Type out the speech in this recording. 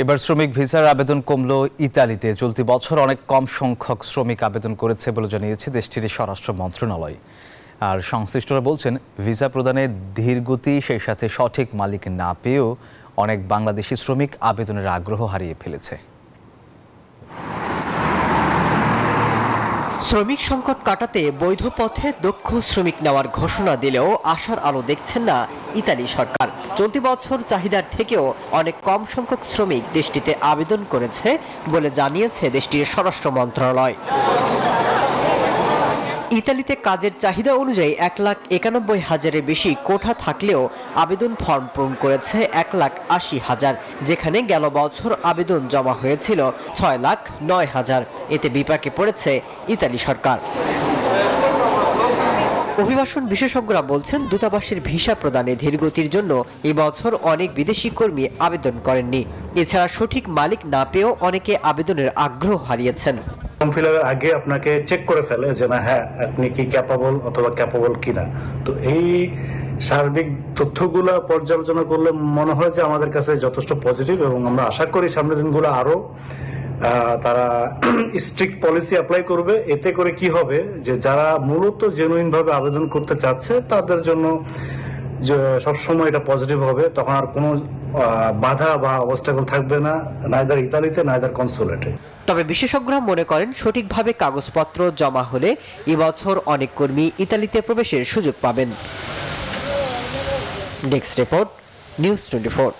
এবার শ্রমিক ভিসার আবেদন কমলো ইতালিতে। চলতি বছর অনেক কম সংখ্যক শ্রমিক আবেদন করেছে বলে জানিয়েছে দেশটির স্বরাষ্ট্র মন্ত্রণালয়। আর সংশ্লিষ্টরা বলছেন, ভিসা প্রদানে ধীরগতি, সেই সাথে সঠিক মালিক না পেয়েও অনেক বাংলাদেশি শ্রমিক আবেদনের আগ্রহ হারিয়ে ফেলেছে। শ্রমিক সংকট কাটাতে বৈধ পথে দক্ষ শ্রমিক নেওয়ার ঘোষণা দিলেও আশার আলো দেখছেন না ইতালি সরকার। চলতি বছর চাহিদার থেকেও অনেক কম সংখ্যক শ্রমিক দেশটিতে আবেদন করেছে বলে জানিয়েছে দেশটির স্বরাষ্ট্র মন্ত্রণালয়। ইতালিতে কাজের চাহিদা অনুযায়ী 1,91,000-এর বেশি কোঠা থাকলেও আবেদন ফর্ম পূরণ করেছে 1,80,000, যেখানে গেল বছর আবেদন জমা হয়েছিল 6,09,000। এতে বিপাকে পড়েছে ইতালি সরকার। অভিবাসন বিশেষজ্ঞরা বলছেন, দূতাবাসের ভিসা প্রদানে ধীরগতির জন্য এবছর অনেক বিদেশি কর্মী আবেদন করেননি। এছাড়া সঠিক মালিক না পেয়েও অনেকে আবেদনের আগ্রহ হারিয়েছেন। ফর্ম ফিল আপের আগে আপনাকে চেক করে ফেলে যে না, হ্যাঁ আপনি কি ক্যাপাবল অথবা ক্যাপাবল কিনা। তো এই সার্বিক তথ্যগুলো পর্যালোচনা করলে মনে হয় যে আমাদের কাছে যথেষ্ট পজিটিভ, এবং আমরা আশা করি সামনের দিনগুলো আরো তারা স্ট্রিক্ট পলিসি অ্যাপ্লাই করবে। এতে করে কি হবে যে যারা মূলত জেনুইন ভাবে আবেদন করতে চাচ্ছে তাদের জন্য সবসময় এটা পজিটিভ হবে। তখন আর কোনো বাধা বা অবস্টাকল থাকবে না, নাইদার ইতালিতে নাইদার কনসুলেটে। তবে বিশেষজ্ঞরা মনে করেন, সঠিকভাবে কাগজপত্র জমা হলে এবছর অনেক কর্মী ইতালিতে প্রবেশের সুযোগ পাবেন। Desk report, news 24।